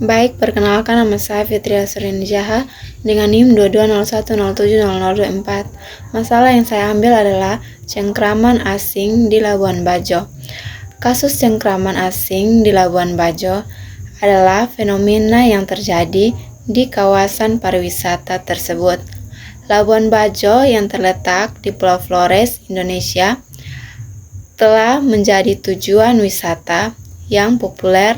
Baik, perkenalkan nama saya Fitria Surinjaha dengan NIM 2201070024. Masalah yang saya ambil adalah cengkraman asing di Labuan Bajo. Kasus cengkraman asing di Labuan Bajo adalah fenomena yang terjadi di kawasan pariwisata tersebut. Labuan Bajo yang terletak di Pulau Flores, Indonesia, telah menjadi tujuan wisata yang populer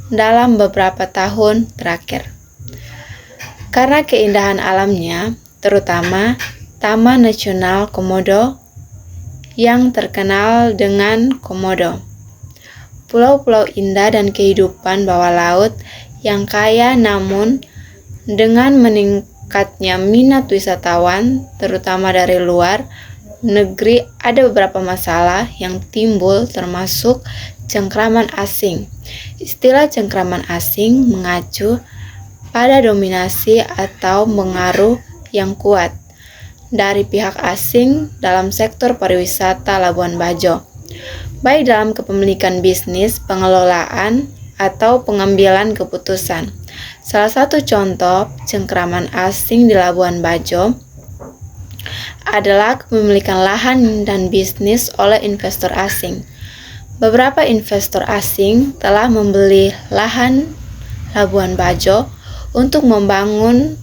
dalam beberapa tahun terakhir. Karena keindahan alamnya, terutama Taman Nasional Komodo yang terkenal dengan komodo, pulau-pulau indah dan kehidupan bawah laut yang kaya, namun dengan meningkatnya minat wisatawan, terutama dari luar negeri, ada beberapa masalah yang timbul termasuk cengkraman asing. Istilah cengkraman asing mengacu pada dominasi atau pengaruh yang kuat dari pihak asing dalam sektor pariwisata Labuan Bajo, baik dalam kepemilikan bisnis, pengelolaan, atau pengambilan keputusan. Salah satu contoh cengkraman asing di Labuan Bajo adalah kepemilikan lahan dan bisnis oleh investor asing. Beberapa investor asing telah membeli lahan Labuan Bajo untuk membangun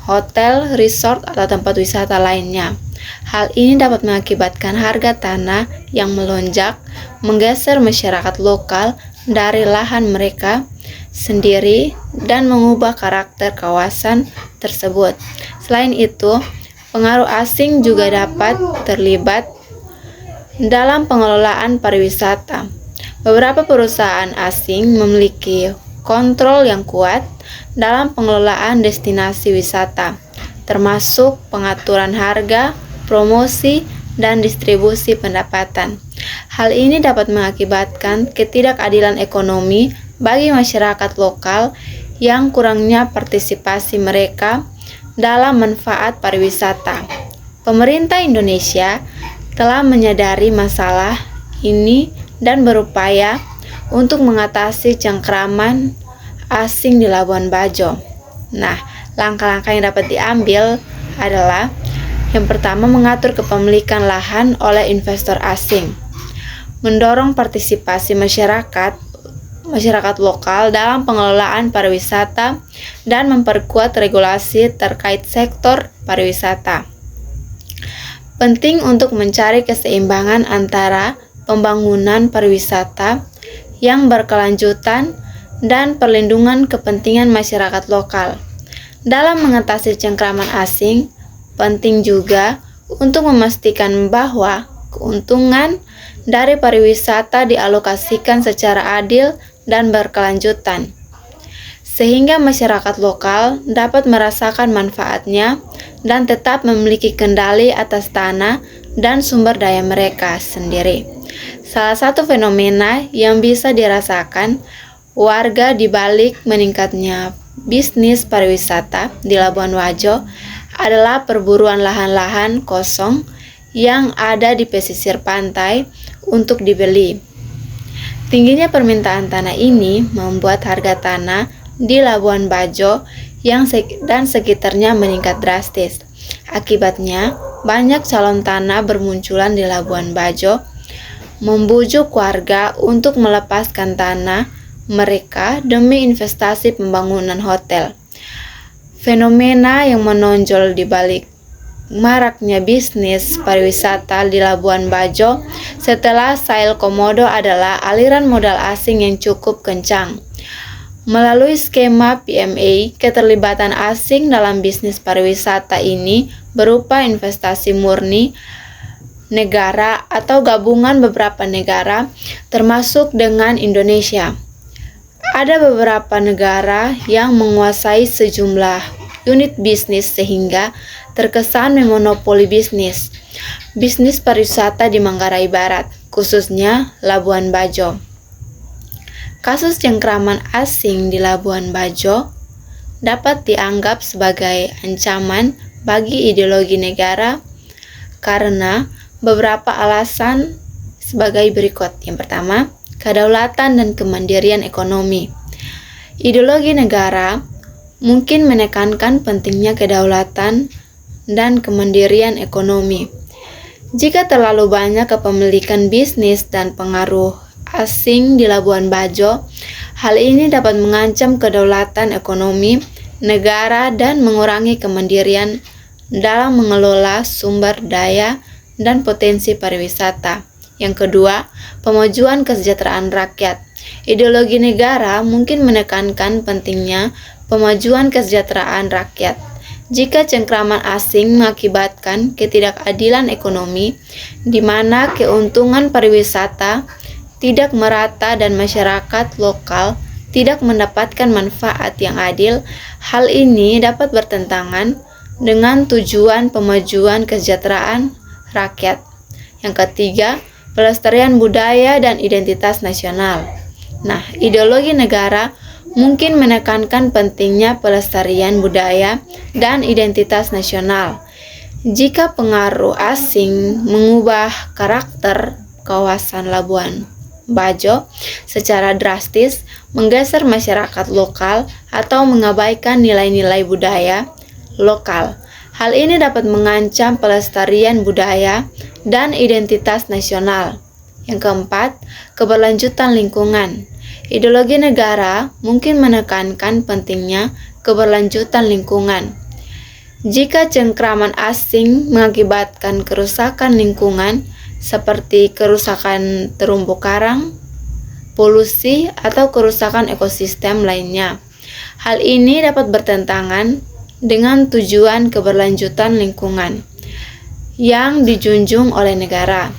hotel, resort, atau tempat wisata lainnya. Hal ini dapat mengakibatkan harga tanah yang melonjak, menggeser masyarakat lokal dari lahan mereka sendiri, dan mengubah karakter kawasan tersebut. Selain itu, pengaruh asing juga dapat terlibat dalam pengelolaan pariwisata. Beberapa perusahaan asing memiliki kontrol yang kuat dalam pengelolaan destinasi wisata, termasuk pengaturan harga, promosi, dan distribusi pendapatan. Hal ini dapat mengakibatkan ketidakadilan ekonomi bagi masyarakat lokal yang kurangnya partisipasi mereka dalam manfaat pariwisata. Pemerintah Indonesia telah menyadari masalah ini dan berupaya untuk mengatasi cengkraman asing di Labuan Bajo. Nah, langkah-langkah yang dapat diambil adalah yang pertama, mengatur kepemilikan lahan oleh investor asing, mendorong partisipasi masyarakat lokal dalam pengelolaan pariwisata, dan memperkuat regulasi terkait sektor pariwisata. Penting untuk mencari keseimbangan antara pembangunan pariwisata yang berkelanjutan dan perlindungan kepentingan masyarakat lokal. Dalam mengatasi cengkraman asing, penting juga untuk memastikan bahwa keuntungan dari pariwisata dialokasikan secara adil dan berkelanjutan, sehingga masyarakat lokal dapat merasakan manfaatnya dan tetap memiliki kendali atas tanah dan sumber daya mereka sendiri. Salah satu fenomena yang bisa dirasakan warga di balik meningkatnya bisnis pariwisata di Labuan Bajo adalah perburuan lahan-lahan kosong yang ada di pesisir pantai untuk dibeli. Tingginya permintaan tanah ini membuat harga tanah di Labuan Bajo dan sekitarnya meningkat drastis. Akibatnya, banyak calon tanah bermunculan di Labuan Bajo, membujuk warga untuk melepaskan tanah mereka demi investasi pembangunan hotel. Fenomena yang menonjol di balik maraknya bisnis pariwisata di Labuan Bajo setelah Sale Komodo adalah aliran modal asing yang cukup kencang. Melalui skema PMA, keterlibatan asing dalam bisnis pariwisata ini berupa investasi murni negara atau gabungan beberapa negara, termasuk dengan Indonesia. Ada beberapa negara yang menguasai sejumlah unit bisnis sehingga terkesan memonopoli bisnis pariwisata di Manggarai Barat, khususnya Labuan Bajo. Kasus cengkraman asing di Labuan Bajo dapat dianggap sebagai ancaman bagi ideologi negara karena beberapa alasan sebagai berikut. Yang pertama, kedaulatan dan kemandirian ekonomi. Ideologi negara mungkin menekankan pentingnya kedaulatan dan kemandirian ekonomi. Jika terlalu banyak kepemilikan bisnis dan pengaruh asing di Labuan Bajo, hal ini dapat mengancam kedaulatan ekonomi negara dan mengurangi kemandirian dalam mengelola sumber daya dan potensi pariwisata. Yang kedua, pemajuan kesejahteraan rakyat. Ideologi negara mungkin menekankan pentingnya pemajuan kesejahteraan rakyat. Jika cengkraman asing mengakibatkan ketidakadilan ekonomi, di mana keuntungan pariwisata tidak merata dan masyarakat lokal tidak mendapatkan manfaat yang adil, hal ini dapat bertentangan dengan tujuan pemajuan kesejahteraan rakyat. Yang ketiga, pelestarian budaya dan identitas nasional. Nah, ideologi negara mungkin menekankan pentingnya pelestarian budaya dan identitas nasional. Jika pengaruh asing mengubah karakter kawasan Labuan Bajo secara drastis, menggeser masyarakat lokal atau mengabaikan nilai-nilai budaya lokal, hal ini dapat mengancam pelestarian budaya dan identitas nasional. Yang keempat, keberlanjutan lingkungan. Ideologi negara mungkin menekankan pentingnya keberlanjutan lingkungan. Jika cengkraman asing mengakibatkan kerusakan lingkungan seperti kerusakan terumbu karang, polusi, atau kerusakan ekosistem lainnya, hal ini dapat bertentangan dengan tujuan keberlanjutan lingkungan yang dijunjung oleh negara.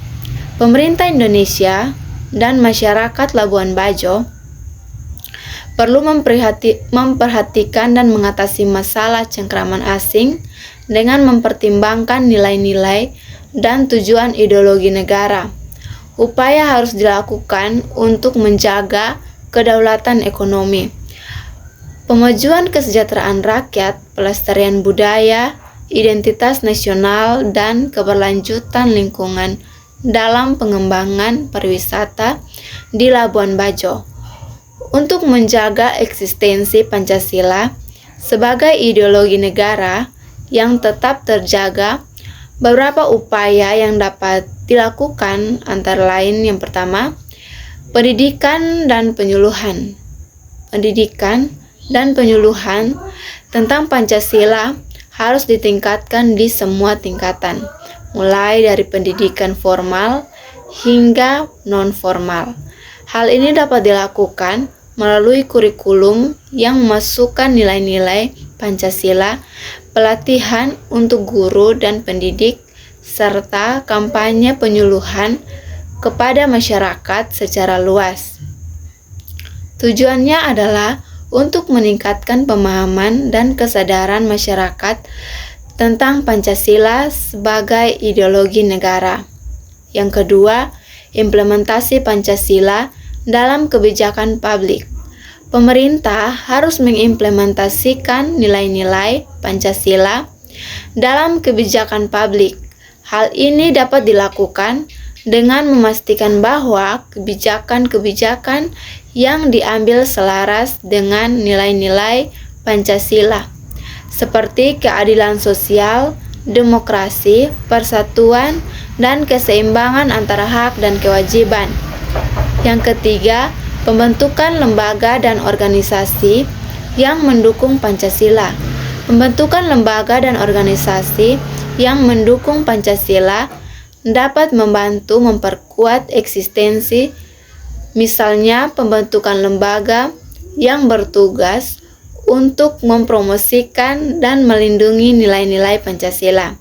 Pemerintah Indonesia dan masyarakat Labuan Bajo perlu memperhatikan dan mengatasi masalah cengkraman asing dengan mempertimbangkan nilai-nilai dan tujuan ideologi negara. Upaya harus dilakukan untuk menjaga kedaulatan ekonomi, pemajuan kesejahteraan rakyat, pelestarian budaya, identitas nasional, dan keberlanjutan lingkungan dalam pengembangan pariwisata di Labuan Bajo. Untuk menjaga eksistensi Pancasila sebagai ideologi negara yang tetap terjaga, beberapa upaya yang dapat dilakukan antara lain yang pertama, pendidikan dan penyuluhan. Pendidikan dan penyuluhan tentang Pancasila harus ditingkatkan di semua tingkatan, mulai dari pendidikan formal hingga non-formal. Hal ini dapat dilakukan melalui kurikulum yang memasukkan nilai-nilai Pancasila, pelatihan untuk guru dan pendidik, serta kampanye penyuluhan kepada masyarakat secara luas. Tujuannya adalah untuk meningkatkan pemahaman dan kesadaran masyarakat tentang Pancasila sebagai ideologi negara. Yang kedua, implementasi Pancasila dalam kebijakan publik. Pemerintah harus mengimplementasikan nilai-nilai Pancasila dalam kebijakan publik. Hal ini dapat dilakukan dengan memastikan bahwa kebijakan-kebijakan yang diambil selaras dengan nilai-nilai Pancasila, seperti keadilan sosial, demokrasi, persatuan, dan keseimbangan antara hak dan kewajiban. Yang ketiga, pembentukan lembaga dan organisasi yang mendukung Pancasila. Pembentukan lembaga dan organisasi yang mendukung Pancasila dapat membantu memperkuat eksistensi, misalnya pembentukan lembaga yang bertugas untuk mempromosikan dan melindungi nilai-nilai Pancasila,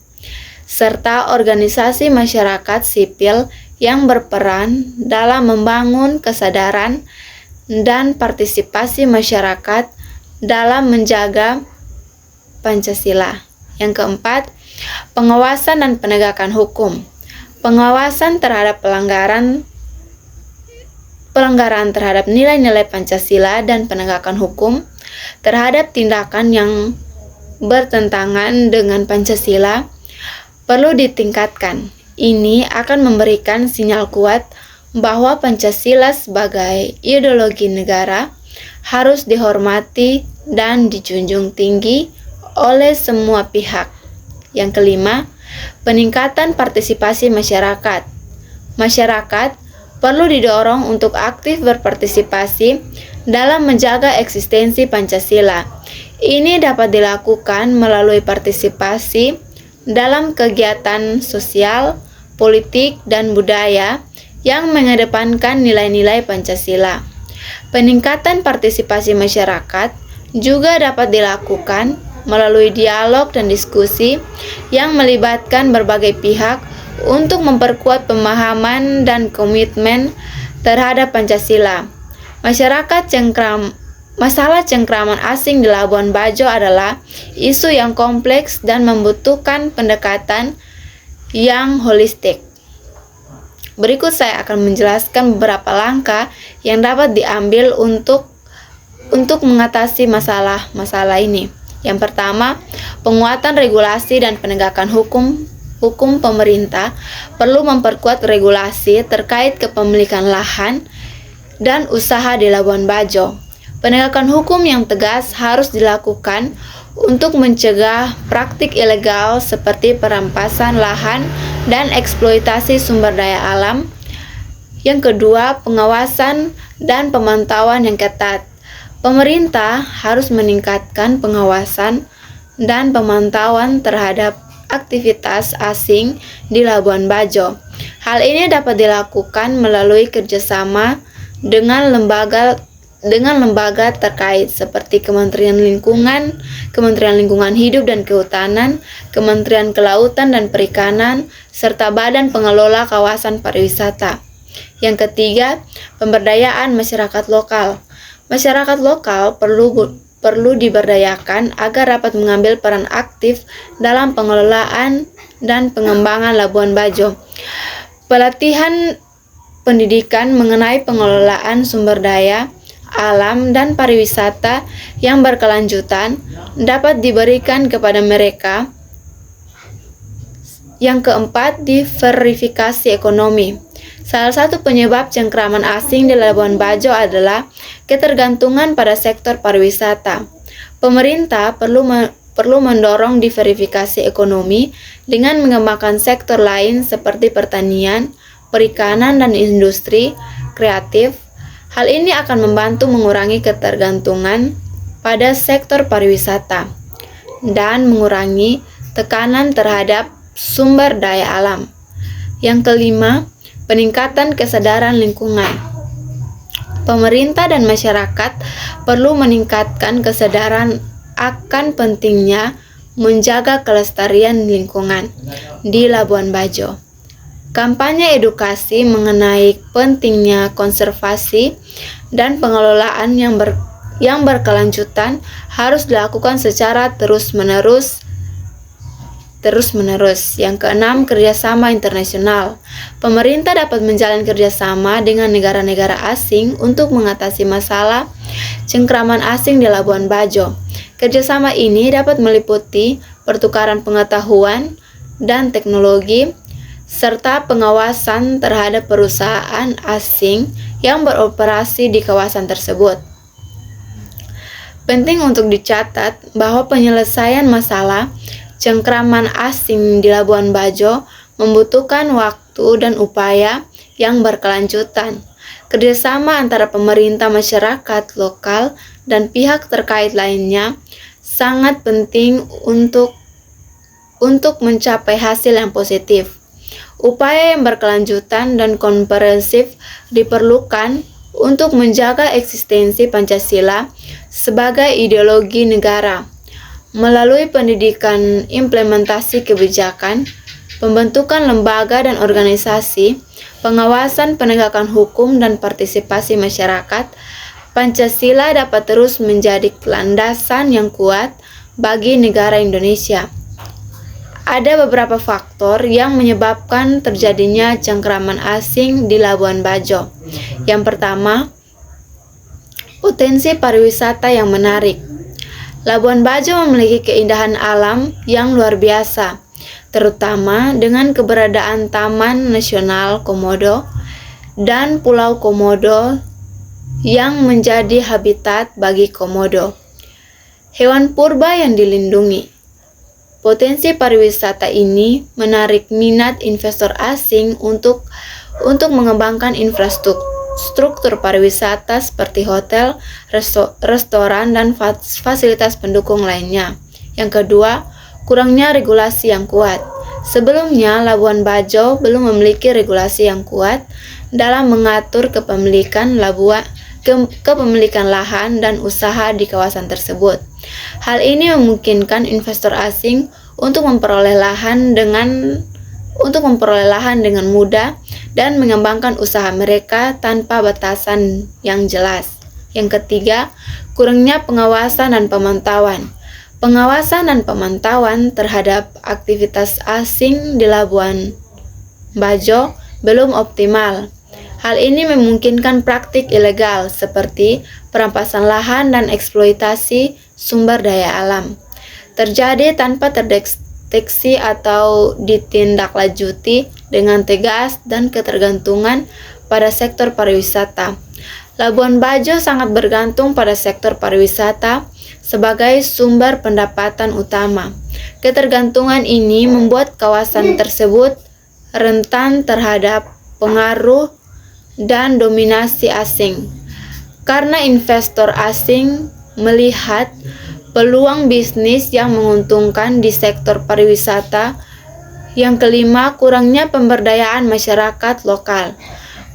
serta organisasi masyarakat sipil yang berperan dalam membangun kesadaran dan partisipasi masyarakat dalam menjaga Pancasila. Yang keempat, pengawasan dan penegakan hukum. Pengawasan terhadap pelanggaran terhadap nilai-nilai Pancasila dan penegakan hukum terhadap tindakan yang bertentangan dengan Pancasila perlu ditingkatkan. Ini akan memberikan sinyal kuat bahwa Pancasila sebagai ideologi negara harus dihormati dan dijunjung tinggi oleh semua pihak. Yang kelima, peningkatan partisipasi masyarakat. Masyarakat perlu didorong untuk aktif berpartisipasi dalam menjaga eksistensi Pancasila. Ini dapat dilakukan melalui partisipasi dalam kegiatan sosial, politik, dan budaya yang mengedepankan nilai-nilai Pancasila. Peningkatan partisipasi masyarakat juga dapat dilakukan melalui dialog dan diskusi yang melibatkan berbagai pihak untuk memperkuat pemahaman dan komitmen terhadap Pancasila. Masalah cengkraman asing di Labuan Bajo adalah isu yang kompleks dan membutuhkan pendekatan yang holistik. Berikut saya akan menjelaskan beberapa langkah yang dapat diambil untuk mengatasi masalah ini. Yang pertama, penguatan regulasi dan penegakan hukum. Pemerintah perlu memperkuat regulasi terkait kepemilikan lahan dan usaha di Labuan Bajo. Penegakan hukum yang tegas harus dilakukan untuk mencegah praktik ilegal seperti perampasan lahan dan eksploitasi sumber daya alam. Yang kedua, pengawasan dan pemantauan yang ketat. Pemerintah harus meningkatkan pengawasan dan pemantauan terhadap aktivitas asing di Labuan Bajo. Hal ini dapat dilakukan melalui kerjasama dengan lembaga terkait seperti Kementerian Lingkungan Hidup dan Kehutanan, Kementerian Kelautan dan Perikanan, serta Badan Pengelola Kawasan Pariwisata. Yang ketiga, pemberdayaan masyarakat lokal. Masyarakat lokal perlu diberdayakan agar dapat mengambil peran aktif dalam pengelolaan dan pengembangan Labuan Bajo. Pelatihan pendidikan mengenai pengelolaan sumber daya alam dan pariwisata yang berkelanjutan dapat diberikan kepada mereka. Yang keempat, diversifikasi ekonomi. Salah satu penyebab cengkraman asing di Labuan Bajo adalah ketergantungan pada sektor pariwisata. Pemerintah perlu mendorong diversifikasi ekonomi dengan mengembangkan sektor lain seperti pertanian, perikanan, dan industri kreatif. Hal ini akan membantu mengurangi ketergantungan pada sektor pariwisata dan mengurangi tekanan terhadap sumber daya alam. Yang kelima, peningkatan kesadaran lingkungan. Pemerintah dan masyarakat perlu meningkatkan kesadaran akan pentingnya menjaga kelestarian lingkungan di Labuan Bajo. Kampanye edukasi mengenai pentingnya konservasi dan pengelolaan yang berkelanjutan harus dilakukan secara terus-menerus. Yang keenam, kerjasama internasional. Pemerintah dapat menjalin kerjasama dengan negara-negara asing untuk mengatasi masalah cengkraman asing di Labuan Bajo. Kerjasama ini dapat meliputi pertukaran pengetahuan dan teknologi, serta pengawasan terhadap perusahaan asing yang beroperasi di kawasan tersebut. Penting untuk dicatat bahwa penyelesaian masalah cengkraman asing di Labuan Bajo membutuhkan waktu dan upaya yang berkelanjutan. Kerjasama antara pemerintah, masyarakat lokal, dan pihak terkait lainnya sangat penting untuk mencapai hasil yang positif. Upaya yang berkelanjutan dan komprehensif diperlukan untuk menjaga eksistensi Pancasila sebagai ideologi negara. Melalui pendidikan, implementasi kebijakan, pembentukan lembaga dan organisasi, pengawasan penegakan hukum, dan partisipasi masyarakat, Pancasila dapat terus menjadi landasan yang kuat bagi negara Indonesia. Ada beberapa faktor yang menyebabkan terjadinya cengkraman asing di Labuan Bajo. Yang pertama, potensi pariwisata yang menarik. Labuan Bajo memiliki keindahan alam yang luar biasa, terutama dengan keberadaan Taman Nasional Komodo dan Pulau Komodo yang menjadi habitat bagi komodo. Hewan purba yang dilindungi. Potensi pariwisata ini menarik minat investor asing untuk mengembangkan infrastruktur pariwisata seperti hotel, restoran, dan fasilitas pendukung lainnya. Yang kedua, kurangnya regulasi yang kuat. Sebelumnya, Labuan Bajo belum memiliki regulasi yang kuat dalam mengatur kepemilikan lahan dan usaha di kawasan tersebut. Hal ini memungkinkan investor asing untuk memperoleh lahan dengan mudah dan mengembangkan usaha mereka tanpa batasan yang jelas. Yang ketiga, kurangnya pengawasan dan pemantauan. Pengawasan dan pemantauan terhadap aktivitas asing di Labuan Bajo belum optimal. Hal ini memungkinkan praktik ilegal seperti perampasan lahan dan eksploitasi sumber daya alam terjadi tanpa terdeteksi atau ditindaklanjuti dengan tegas dan ketergantungan pada sektor pariwisata. Labuan Bajo sangat bergantung pada sektor pariwisata sebagai sumber pendapatan utama. Ketergantungan ini membuat kawasan tersebut rentan terhadap pengaruh dan dominasi asing. Karena investor asing melihat peluang bisnis yang menguntungkan di sektor pariwisata. Yang kelima, kurangnya pemberdayaan masyarakat lokal.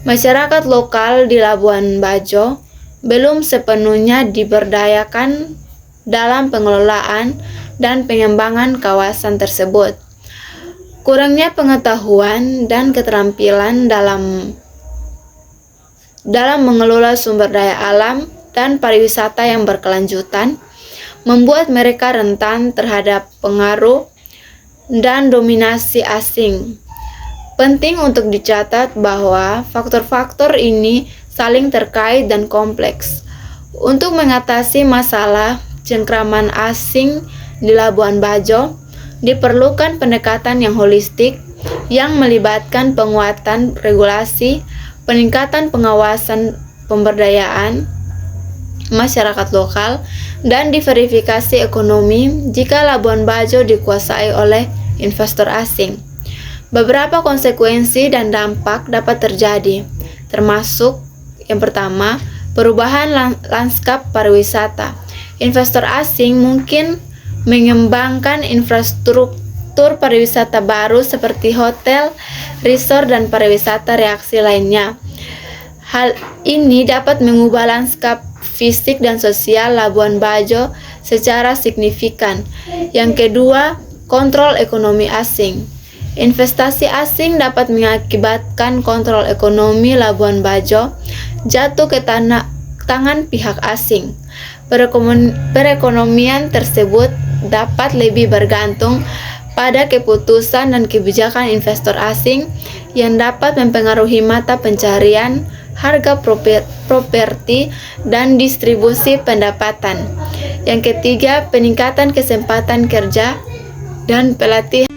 Masyarakat lokal di Labuan Bajo belum sepenuhnya diberdayakan dalam pengelolaan dan pengembangan kawasan tersebut. Kurangnya pengetahuan dan keterampilan dalam mengelola sumber daya alam dan pariwisata yang berkelanjutan membuat mereka rentan terhadap pengaruh dan dominasi asing. Penting untuk dicatat bahwa faktor-faktor ini saling terkait dan kompleks. Untuk mengatasi masalah cengkraman asing di Labuan Bajo, diperlukan pendekatan yang holistik yang melibatkan penguatan regulasi, peningkatan pengawasan pemberdayaan masyarakat lokal, dan diverifikasi ekonomi jika Labuan Bajo dikuasai oleh investor asing. Beberapa konsekuensi dan dampak dapat terjadi, termasuk yang pertama, perubahan lanskap pariwisata. Investor asing mungkin mengembangkan infrastruktur pariwisata baru seperti hotel, resort, dan pariwisata reaksi lainnya. Hal ini dapat mengubah lanskap fisik dan sosial Labuan Bajo secara signifikan. Yang kedua, kontrol ekonomi asing. Investasi asing dapat mengakibatkan kontrol ekonomi Labuan Bajo jatuh ke tangan pihak asing. Perekonomian tersebut dapat lebih bergantung pada keputusan dan kebijakan investor asing yang dapat mempengaruhi mata pencarian, harga properti, dan distribusi pendapatan. Yang ketiga, peningkatan kesempatan kerja dan pelatihan.